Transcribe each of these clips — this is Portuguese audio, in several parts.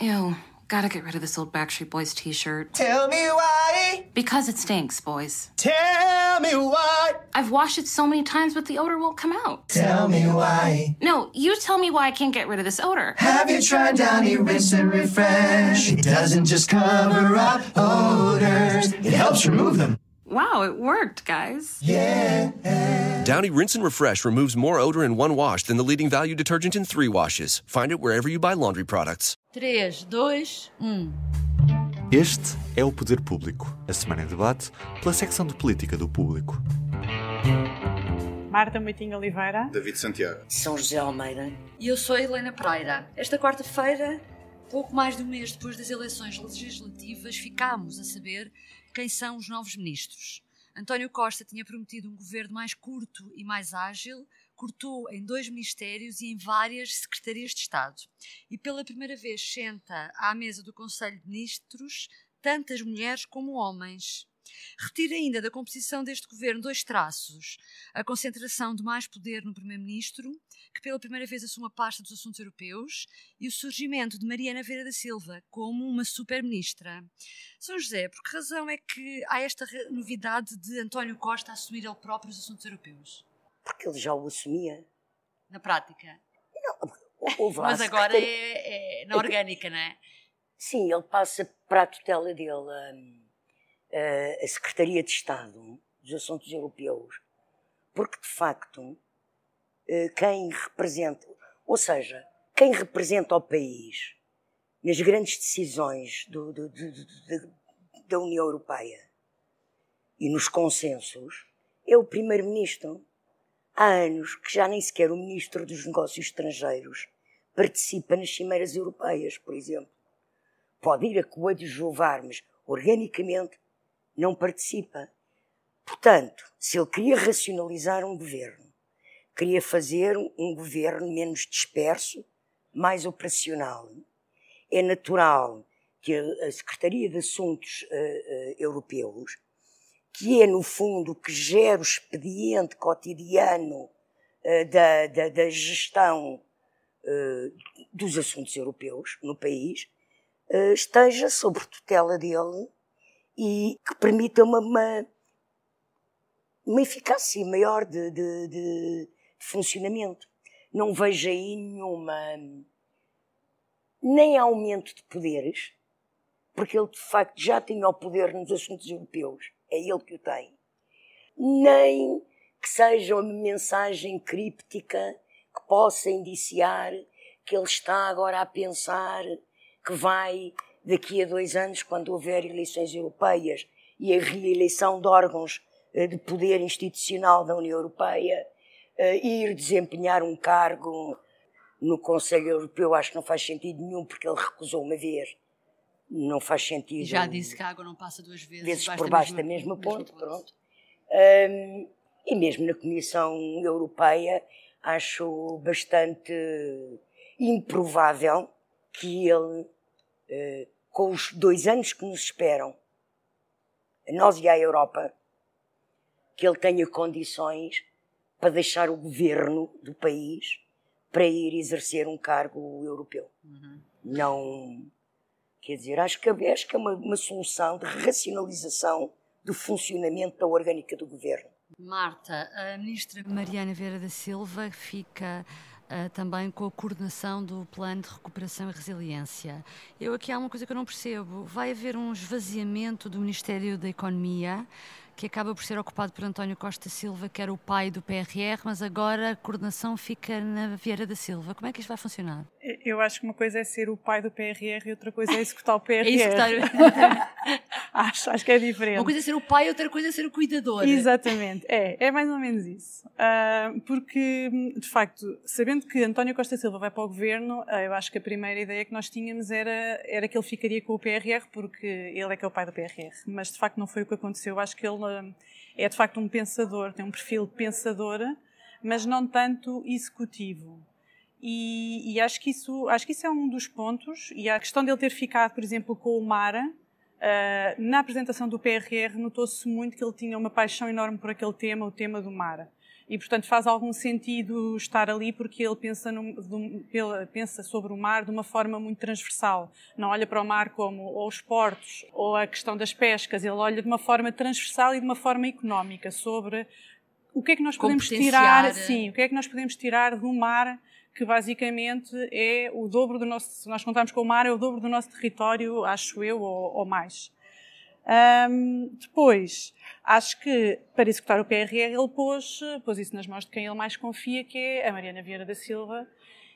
Ew, gotta get rid of this old Backstreet Boys t-shirt. Tell me why. Because it stinks, boys. Tell me why. I've washed it so many times, but the odor won't come out. Tell me why. No, you tell me why I can't get rid of this odor. Have you tried Downy Rinse and Refresh? It doesn't just cover up odors, it helps remove them. Wow, it worked, guys. Yeah. Downy Rinse and Refresh removes more odor in one wash than the leading value detergent in 3 washes. Find it wherever you buy laundry products. 3, 2, 1. Este é o Poder Público, a semana em debate pela secção de política do Público. Marta Moitinho Oliveira. David Santiago. São José Almeida. E eu sou a Helena Pereira. Esta quarta-feira, pouco mais de um mês depois das eleições legislativas, ficámos a saber quem são os novos ministros. António Costa tinha prometido um governo mais curto e mais ágil, cortou em 2 ministérios e em várias secretarias de Estado. E pela primeira vez senta à mesa do Conselho de Ministros tantas mulheres como homens. Retira ainda da composição deste governo 2 traços: a concentração de mais poder no Primeiro-Ministro, que pela primeira vez assume a pasta dos assuntos europeus, e o surgimento de Mariana Vieira da Silva como uma super-ministra. São José, por que razão é que há esta novidade de António Costa assumir ele próprio os assuntos europeus? Porque ele já o assumia. Na prática? Não, houve lá. Mas agora é na orgânica, não é? Sim, ele passa para a tutela dele a Secretaria de Estado dos Assuntos Europeus, porque de facto quem representa, ou seja, quem representa o país nas grandes decisões da União Europeia e nos consensos é o Primeiro-Ministro. Há anos que já nem sequer o Ministro dos Negócios Estrangeiros participa nas cimeiras europeias, por exemplo. Pode ir a coadjuvar, mas organicamente não participa. Portanto, se ele queria racionalizar um governo, queria fazer um governo menos disperso, mais operacional, é natural que a Secretaria de Assuntos Europeus, que é no fundo que gera o expediente cotidiano da gestão dos assuntos europeus no país, esteja sob tutela dele e que permita uma eficácia maior de funcionamento. Não vejo aí nem aumento de poderes, porque ele de facto já tinha o poder nos assuntos europeus, é ele que o tem, nem que seja uma mensagem críptica que possa indiciar que ele está agora a pensar que vai, daqui a 2 anos, quando houver eleições europeias e a reeleição de órgãos de poder institucional da União Europeia, ir desempenhar um cargo no Conselho Europeu. Acho que não faz sentido nenhum, porque ele recusou uma vez. Não faz sentido. Já disse que a água não passa 2 vezes por baixo da mesma ponte. Pronto. E mesmo na Comissão Europeia, acho bastante improvável que ele, com os 2 anos que nos esperam, a nós e à Europa, que ele tenha condições para deixar o governo do país para ir exercer um cargo europeu. Não, quer dizer, acho que é uma solução de racionalização do funcionamento da orgânica do governo. Marta, a ministra Mariana Vieira da Silva fica também com a coordenação do Plano de Recuperação e Resiliência. Aqui há uma coisa que eu não percebo. Vai haver um esvaziamento do Ministério da Economia, que acaba por ser ocupado por António Costa Silva, que era o pai do PRR, mas agora a coordenação fica na Vieira da Silva. Como é que isto vai funcionar? Eu acho que uma coisa é ser o pai do PRR e outra coisa é executar o PRR. Executar. acho que é diferente. Uma coisa é ser o pai, outra coisa é ser o cuidador. Exatamente, é mais ou menos isso. Porque, de facto, sabendo que António Costa Silva vai para o governo, eu acho que a primeira ideia que nós tínhamos era que ele ficaria com o PRR, porque ele é que é o pai do PRR. Mas, de facto, não foi o que aconteceu. Eu acho que ele é, de facto, um pensador, tem um perfil pensador, mas não tanto executivo. E acho que isso é um dos pontos. E a questão dele ter ficado, por exemplo, com o Mara, na apresentação do PRR, notou-se muito que ele tinha uma paixão enorme por aquele tema, o tema do Mara. E, portanto, faz algum sentido estar ali porque ele pensa sobre o mar de uma forma muito transversal. Não olha para o mar como ou os portos ou a questão das pescas. Ele olha de uma forma transversal e de uma forma económica sobre o que é que nós podemos tirar, sim, o que é que nós podemos tirar do mar, que basicamente é o dobro do nosso, se nós contarmos com o mar, é o dobro do nosso território, acho eu, ou mais. Depois, acho que para executar o PRR ele pôs isso nas mãos de quem ele mais confia, que é a Mariana Vieira da Silva,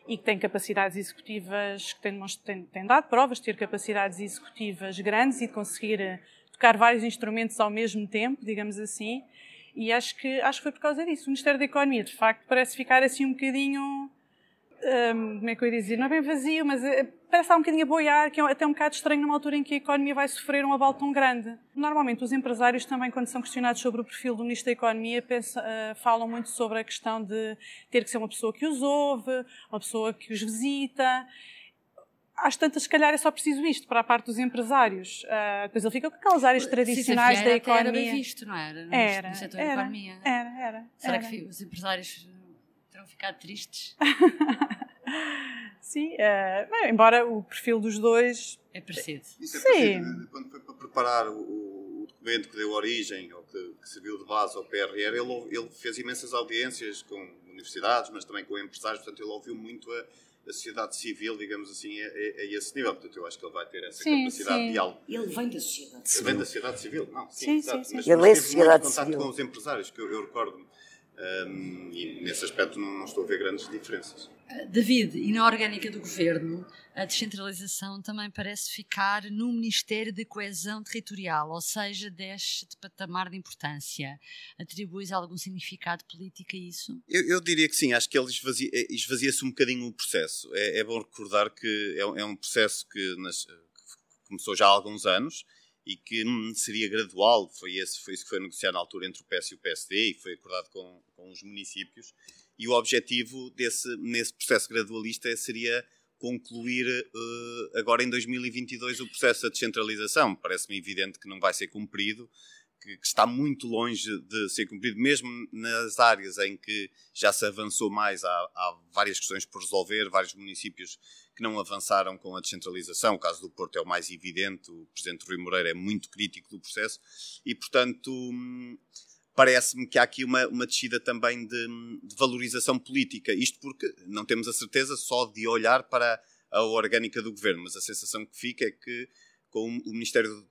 e que tem capacidades executivas, que tem dado provas de ter capacidades executivas grandes e de conseguir tocar vários instrumentos ao mesmo tempo, digamos assim, e acho que foi por causa disso. O Ministério da Economia, de facto, parece ficar assim um bocadinho... como é que eu ia dizer? Não é bem vazio, mas parece estar um bocadinho a boiar, que é até um bocado estranho numa altura em que a economia vai sofrer um abalo tão grande. Normalmente os empresários também, quando são questionados sobre o perfil do Ministro da Economia, falam muito sobre a questão de ter que ser uma pessoa que os ouve, uma pessoa que os visita. Às tantas, se calhar, é só preciso isto para a parte dos empresarios. Depois ele fica com aquelas áreas tradicionais da economia. Era bem visto, não era? No setor da economia. Será que os empresários terão ficado tristes? Sim, embora o perfil dos dois... É parecido. Isso é parecido. Quando foi para preparar o documento que deu origem, ou que serviu de base ao PRR, ele fez imensas audiências com universidades, mas também com empresários, portanto ele ouviu muito a sociedade civil, digamos assim, a esse nível. Portanto, eu acho que ele vai ter essa capacidade de diálogo. Ele vem da sociedade civil. Ele vem da sociedade civil, não? Sim. Mas ele é sociedade muito civil. contato com os empresários, que eu recordo-me. E nesse aspecto não estou a ver grandes diferenças. David, e na orgânica do Governo, a descentralização também parece ficar no Ministério da Coesão Territorial, ou seja, desce de patamar de importância. Atribuis algum significado político a isso? Eu diria que sim, acho que ele esvazia-se um bocadinho o processo. É bom recordar que é um processo que começou já há alguns anos e que seria gradual. Foi isso que foi negociado na altura entre o PS e o PSD e foi acordado com os municípios. E o objetivo nesse processo gradualista seria concluir agora em 2022 o processo da descentralização. Parece-me evidente que não vai ser cumprido, que está muito longe de ser cumprido, mesmo nas áreas em que já se avançou mais. Há várias questões por resolver, vários municípios que não avançaram com a descentralização. O caso do Porto é o mais evidente, o Presidente Rui Moreira é muito crítico do processo e, portanto, parece-me que há aqui uma descida também de valorização política. Isto porque não temos a certeza só de olhar para a orgânica do Governo, mas a sensação que fica é que com o Ministério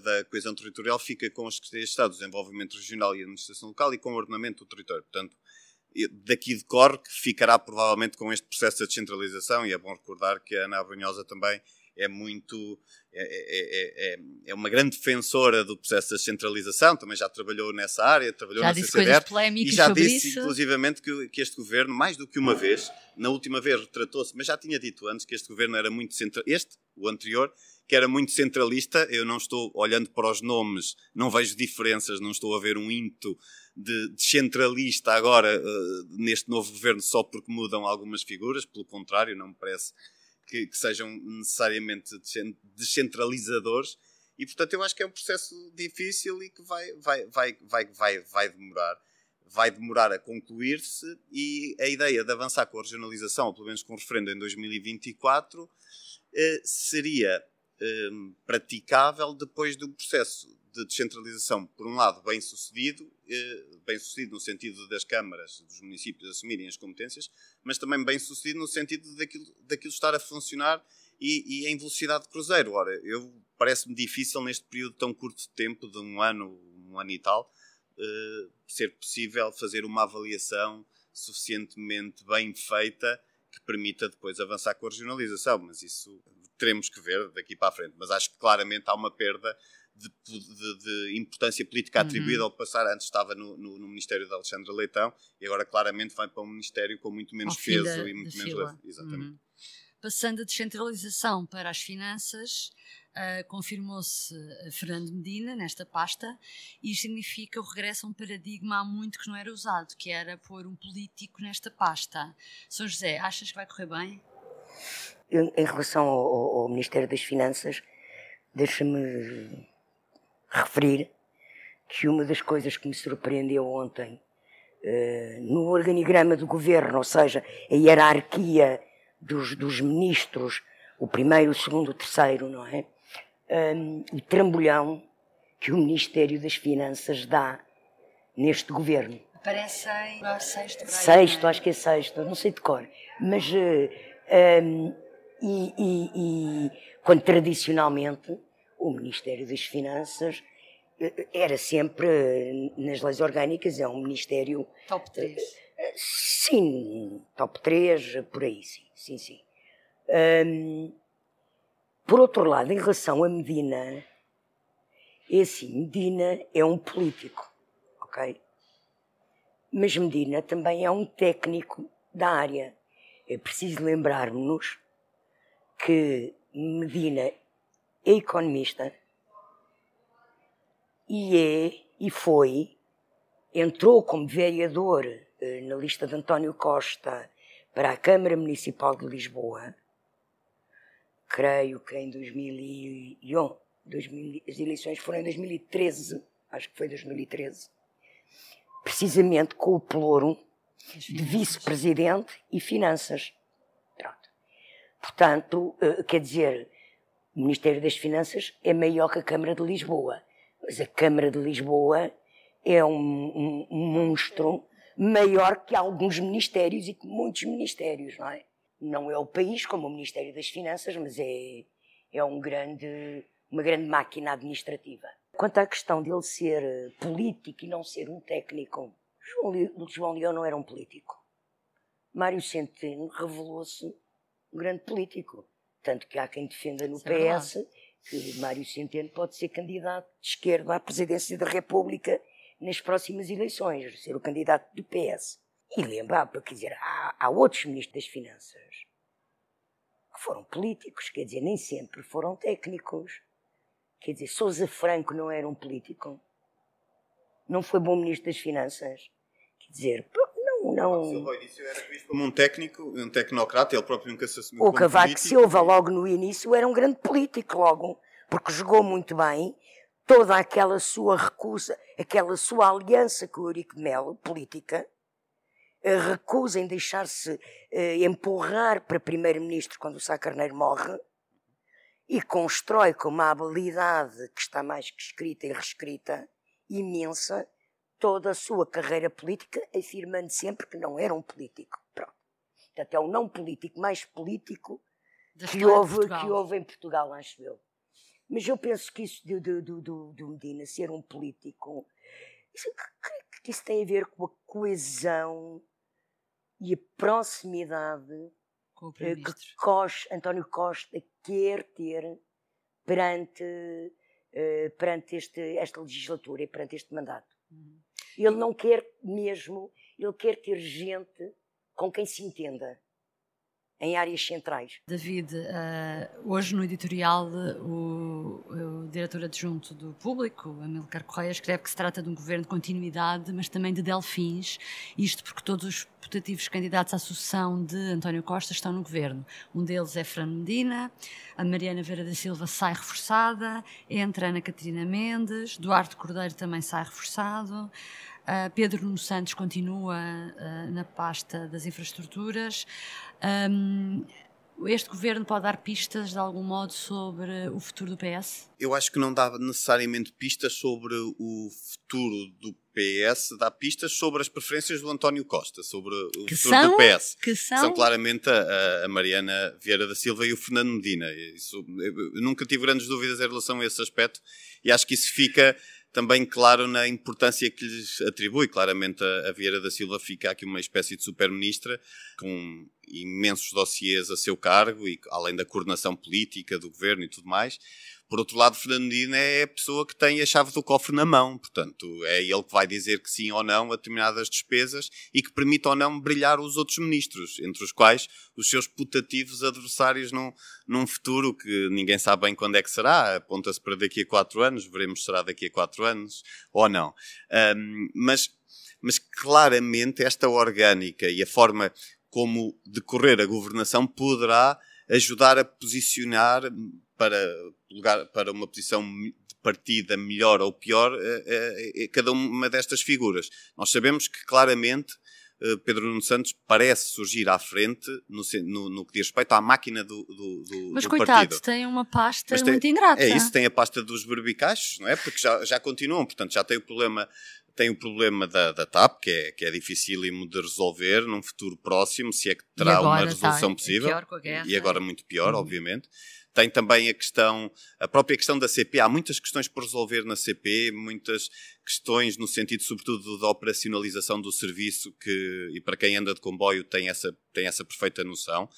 da Coesão Territorial fica com as Secretarias de Estado do Desenvolvimento Regional e Administração Local e com o ordenamento do território. Portanto, daqui decorre que ficará provavelmente com este processo de descentralização, e é bom recordar que a Ana Abrunhosa também é uma grande defensora do processo de descentralização, também já trabalhou nessa área, trabalhou na CCDR e já disse inclusivamente que este governo, mais do que uma vez, na última vez retratou-se, mas já tinha dito antes que este governo era muito centralista, o anterior, que era muito centralista. Eu não estou, olhando para os nomes, não vejo diferenças, não estou a ver um ímpeto de descentralista agora neste novo governo só porque mudam algumas figuras, pelo contrário, não me parece que sejam necessariamente descentralizadores e, portanto, eu acho que é um processo difícil e que vai demorar a concluir-se, e a ideia de avançar com a regionalização, ou pelo menos com o referendo em 2024, seria praticável depois do processo de descentralização, por um lado, bem sucedido no sentido das câmaras dos municípios assumirem as competências, mas também bem sucedido no sentido daquilo estar a funcionar e em velocidade de cruzeiro. Ora, parece-me difícil neste período tão curto de tempo, de um ano e tal, ser possível fazer uma avaliação suficientemente bem feita que permita depois avançar com a regionalização, mas isso teremos que ver daqui para a frente. Mas acho que claramente há uma perda de importância política atribuída ao passar. Antes estava no Ministério de Alexandre Leitão e agora claramente vai para um Ministério com muito menos peso e muito menos leve. Exatamente. Passando a descentralização para as finanças, confirmou-se Fernando Medina nesta pasta, e isto significa o regresso a um paradigma há muito que não era usado, que era pôr um político nesta pasta. São José, achas que vai correr bem? Em relação ao Ministério das Finanças, deixa-me referir que uma das coisas que me surpreendeu ontem no organigrama do governo, ou seja, a hierarquia dos ministros, o primeiro, o segundo, o terceiro, não é? O trambolhão que o Ministério das Finanças dá neste governo. Parece sexto. Sexto, acho que é sexto, não sei de cor. Mas, quando tradicionalmente o Ministério das Finanças era sempre, nas leis orgânicas, é um ministério... Top 3. Sim, top 3, por aí, sim. Por outro lado, em relação a Medina, Medina é um político, ok? Mas Medina também é um técnico da área. É preciso lembrarmos que Medina é economista entrou como vereador na lista de António Costa para a Câmara Municipal de Lisboa, creio que em 2001, as eleições foram em 2013, acho que foi 2013, precisamente com o pelouro de vice-presidente e finanças. Pronto. Portanto, quer dizer, o Ministério das Finanças é maior que a Câmara de Lisboa, mas a Câmara de Lisboa é um monstro maior que alguns ministérios e que muitos ministérios, não é? Não é o país como o Ministério das Finanças, mas é uma grande máquina administrativa. Quanto à questão de ele ser político e não ser um técnico, João Leão não era um político. Mário Centeno revelou-se um grande político. Tanto que há quem defenda no PS que Mário Centeno pode ser candidato de esquerda à presidência da República nas próximas eleições, ser o candidato do PS. E lembrar, quer dizer, há outros ministros das Finanças que foram políticos, quer dizer, nem sempre foram técnicos. Quer dizer, Sousa Franco não era um político, não foi bom ministro das Finanças. Quer dizer, não... Silva, ao início, era visto como um técnico, um tecnocrata, ele próprio nunca se assumiu como político. O Cavaco Silva, logo no início, era um grande político, logo, porque jogou muito bem toda aquela sua recusa, aquela sua aliança com o Eurico de Melo, política, a recusa em deixar-se empurrar para primeiro-ministro quando o Sá Carneiro morre, e constrói com uma habilidade que está mais que escrita e reescrita, imensa, toda a sua carreira política, afirmando sempre que não era um político. Pronto. Portanto, é o não político mais político que houve em Portugal, acho eu. Mas eu penso que isso do Medina ser um político, que isso tem a ver com a coesão e a proximidade que António Costa quer ter perante esta legislatura e perante este mandato. Ele não quer mesmo, ele quer ter gente com quem se entenda em áreas centrais. David, hoje no editorial o diretor adjunto do Público, Amílcar Correia, escreve que se trata de um governo de continuidade, mas também de delfins, isto porque todos os putativos candidatos à sucessão de António Costa estão no governo. Um deles é Fernando Medina, a Mariana Vieira da Silva sai reforçada, entra Ana Catarina Mendes, Duarte Cordeiro também sai reforçado, Pedro Nuno Santos continua na pasta das infraestruturas. Este governo pode dar pistas, de algum modo, sobre o futuro do PS? Eu acho que não dá necessariamente pistas sobre o futuro do PS, dá pistas sobre as preferências do António Costa, sobre o futuro do PS. Que são claramente a Mariana Vieira da Silva e o Fernando Medina. Eu nunca tive grandes dúvidas em relação a esse aspecto e acho que isso fica também claro na importância que lhes atribui. Claramente a Vieira da Silva fica aqui uma espécie de super-ministra com imensos dossiês a seu cargo e além da coordenação política do governo e tudo mais. Por outro lado, Fernando Medina é a pessoa que tem a chave do cofre na mão, portanto é ele que vai dizer que sim ou não a determinadas despesas e que permite ou não brilhar os outros ministros, entre os quais os seus putativos adversários num futuro que ninguém sabe bem quando é que será, aponta-se para daqui a 4 anos, veremos se será daqui a 4 anos ou não. Mas claramente esta orgânica e a forma como decorrer a governação poderá ajudar a posicionar para uma posição de partida melhor ou pior cada uma destas figuras. Nós sabemos que claramente Pedro Nuno Santos parece surgir à frente no que diz respeito à máquina do Mas do coitado, partido. tem uma pasta Mas muito ingrata. É isso, tem a pasta dos barbicachos, não é? Porque já continuam, portanto já tem o problema. Tem o problema da TAP, que é dificílimo de resolver num futuro próximo, se é que terá uma resolução possível. Pior com a guerra, e agora muito pior, obviamente. Tem também a própria questão da CP. Há muitas questões por resolver na CP, muitas questões no sentido, sobretudo, da operacionalização do serviço, e para quem anda de comboio tem essa perfeita noção.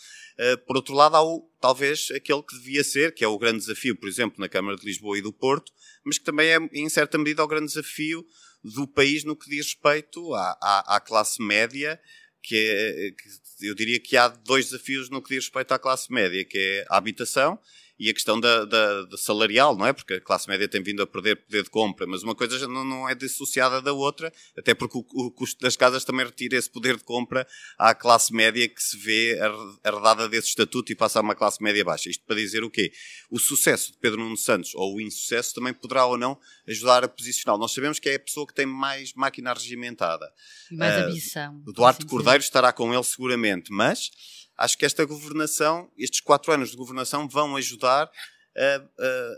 Por outro lado, há talvez aquele que devia ser, que é o grande desafio, por exemplo, na Câmara de Lisboa e do Porto, mas que também é, em certa medida, o grande desafio do país no que diz respeito à classe média, que eu diria que há 2 desafios no que diz respeito à classe média, que é a habitação e a questão da salarial, não é? Porque a classe média tem vindo a perder poder de compra, mas uma coisa já não é dissociada da outra, até porque o custo das casas também retira esse poder de compra à classe média que se vê herdada desse estatuto e passa a uma classe média baixa. Isto para dizer o quê? O sucesso de Pedro Nuno Santos, ou o insucesso, também poderá ou não ajudar a posicioná-lo. Nós sabemos que é a pessoa que tem mais máquina regimentada. E mais ambição. O Duarte Cordeiro estará com ele seguramente, mas acho que esta governação, estes 4 anos de governação vão ajudar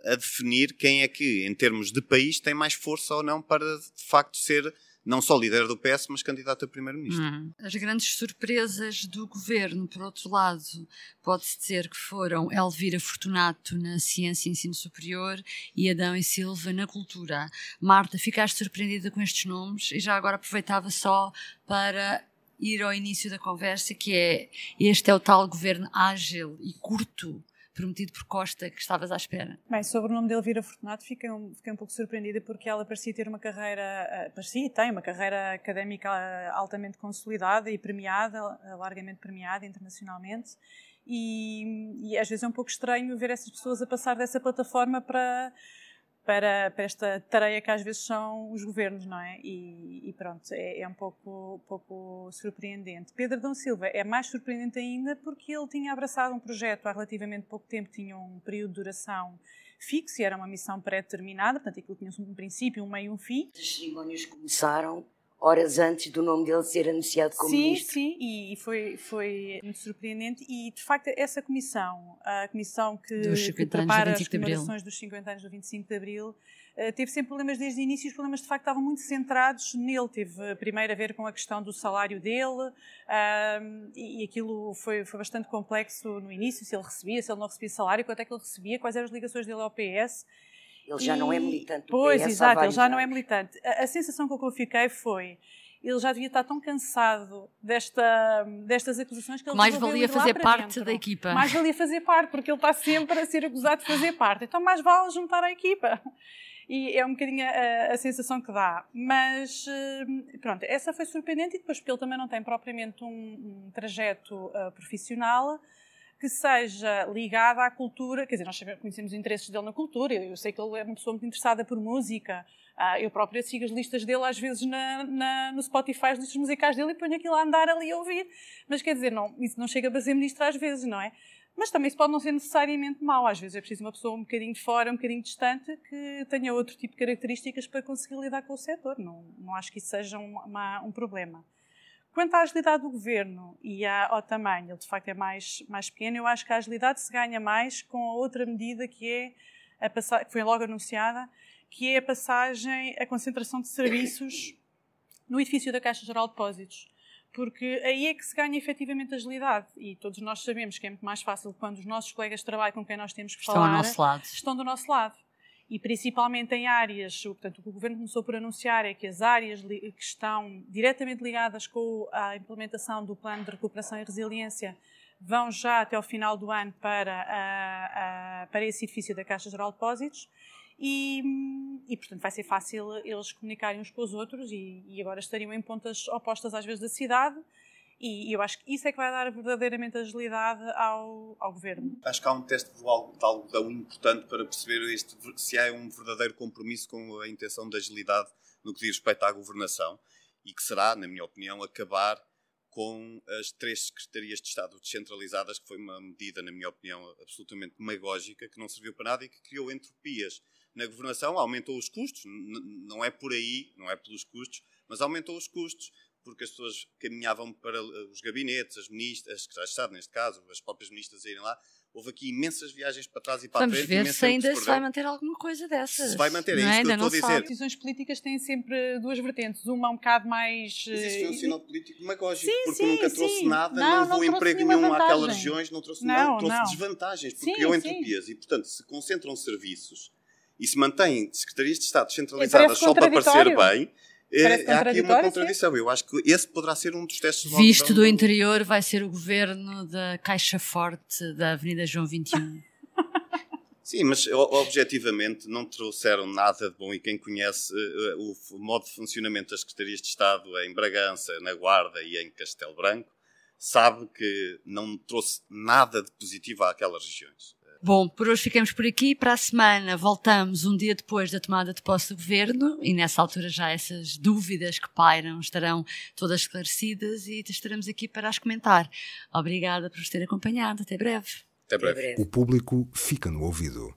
a definir quem é que, em termos de país, tem mais força ou não para, de facto, ser não só líder do PS, mas candidato a primeiro-ministro. As grandes surpresas do governo, por outro lado, pode-se dizer que foram Elvira Fortunato na Ciência e Ensino Superior e Adão e Silva na Cultura. Marta, ficaste surpreendida com estes nomes e já agora aproveitava só para ir ao início da conversa, que é: este é o tal governo ágil e curto prometido por Costa que estavas à espera? Bem, sobre o nome de Elvira Fortunato fiquei um pouco surpreendida, porque ela parecia ter uma carreira, tem uma carreira académica altamente consolidada e premiada, largamente premiada internacionalmente, e às vezes é um pouco estranho ver essas pessoas a passar dessa plataforma para esta tarefa que às vezes são os governos, não é? E pronto, é um pouco surpreendente. Pedro Adão Silva é mais surpreendente ainda porque ele tinha abraçado um projeto há relativamente pouco tempo, tinha um período de duração fixo e era uma missão pré-determinada, portanto aquilo tinha um princípio, um meio e um fim. As cerimónias começaram horas antes do nome dele ser anunciado como ministro. Sim, e foi muito surpreendente, e de facto essa comissão, a comissão que prepara as comemorações dos 50 anos do 25 de Abril, teve sempre problemas desde o início, e os problemas de facto estavam muito centrados nele. Teve primeiro a ver com a questão do salário dele, e aquilo foi bastante complexo no início, se ele recebia, se ele não recebia salário, quanto é que ele recebia, quais eram as ligações dele ao PS. Ele já não é militante do PS. Pois, exato, ele já não é militante. A sensação com que eu fiquei foi: ele já devia estar tão cansado destas acusações que ele mais valia fazer parte da equipa. Mais valia fazer parte, porque ele está sempre a ser acusado de fazer parte. Então mais vale juntar a equipa. E é um bocadinho a sensação que dá. Mas, pronto, essa foi surpreendente, e depois porque ele também não tem propriamente um trajeto profissional que seja ligada à cultura. Quer dizer, nós conhecemos os interesses dele na cultura, eu sei que ele é uma pessoa muito interessada por música, eu própria sigo as listas dele às vezes no Spotify, as listas musicais dele, e ponho aquilo a andar ali a ouvir, mas quer dizer, isso não chega a ser ministro às vezes, não é? Mas também isso pode não ser necessariamente mau, às vezes é preciso uma pessoa um bocadinho de fora, um bocadinho distante, que tenha outro tipo de características para conseguir lidar com o setor. Não acho que isso seja um problema. Quanto à agilidade do governo e ao tamanho, ele de facto é mais pequeno, eu acho que a agilidade se ganha mais com a outra medida que foi logo anunciada, que é a concentração de serviços no edifício da Caixa Geral de Depósitos. Porque aí é que se ganha efetivamente agilidade, e todos nós sabemos que é muito mais fácil quando os nossos colegas de trabalho com quem nós temos que falar estão do nosso lado. E principalmente em áreas, portanto, o que o Governo começou por anunciar é que as áreas que estão diretamente ligadas com a implementação do Plano de Recuperação e Resiliência vão já até ao final do ano para esse edifício da Caixa Geral de Depósitos, e portanto vai ser fácil eles comunicarem uns com os outros, e agora estariam em pontas opostas às vezes da cidade. E eu acho que isso é que vai dar verdadeiramente agilidade ao governo. Acho que há um teste de algodão importante para perceber se há um verdadeiro compromisso com a intenção de agilidade no que diz respeito à governação, e que será, na minha opinião, acabar com as 3 secretarias de Estado descentralizadas, que foi uma medida, na minha opinião, absolutamente demagógica, que não serviu para nada e que criou entropias na governação, aumentou os custos, não é por aí, não é pelos custos, mas aumentou os custos, porque as pessoas caminhavam para os gabinetes, as ministras, as secretárias de Estado, neste caso, as próprias ministras a irem lá. Houve aqui imensas viagens para trás e para a frente. Vamos ver se ainda se vai manter alguma coisa dessas. Se vai manter, é não isso que eu ainda estou a dizer. As decisões políticas têm sempre 2 vertentes. Uma um bocado mais... Mas isso foi um sinal político demagógico, Sim, porque sim, nunca trouxe sim. nada, Não não levou trouxe emprego nenhuma nenhum àquelas vantagem. regiões, não trouxe Não. desvantagens, porque Sim, criou sim. entropias. E, portanto, se concentram serviços e se mantêm secretarias de Estado descentralizadas parece só para parecer contraditório. bem, Parece há aqui uma contraditório, contradição. Eu acho que esse poderá ser um dos testes. Visto do interior, vai ser o governo da Caixa Forte da Avenida João 21. Sim, mas objetivamente não trouxeram nada de bom, e quem conhece o modo de funcionamento das secretarias de Estado em Bragança, na Guarda e em Castelo Branco, sabe que não trouxe nada de positivo àquelas regiões. Bom, por hoje ficamos por aqui. Para a semana voltamos um dia depois da tomada de posse do governo e nessa altura já essas dúvidas que pairam estarão todas esclarecidas e estaremos aqui para as comentar. Obrigada por nos ter acompanhado. Até breve. Até breve. O público fica no ouvido.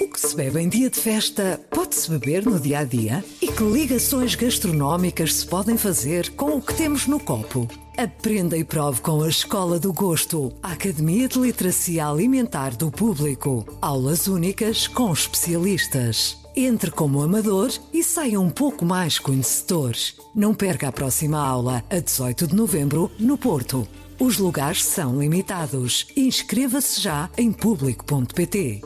O que se bebe em dia de festa pode-se beber no dia-a-dia? E que ligações gastronómicas se podem fazer com o que temos no copo? Aprenda e prove com a Escola do Gosto, a Academia de Literacia Alimentar do Público. Aulas únicas com especialistas. Entre como amador e saia um pouco mais conhecedor. Não perca a próxima aula, a 18 de novembro, no Porto. Os lugares são limitados. Inscreva-se já em público.pt.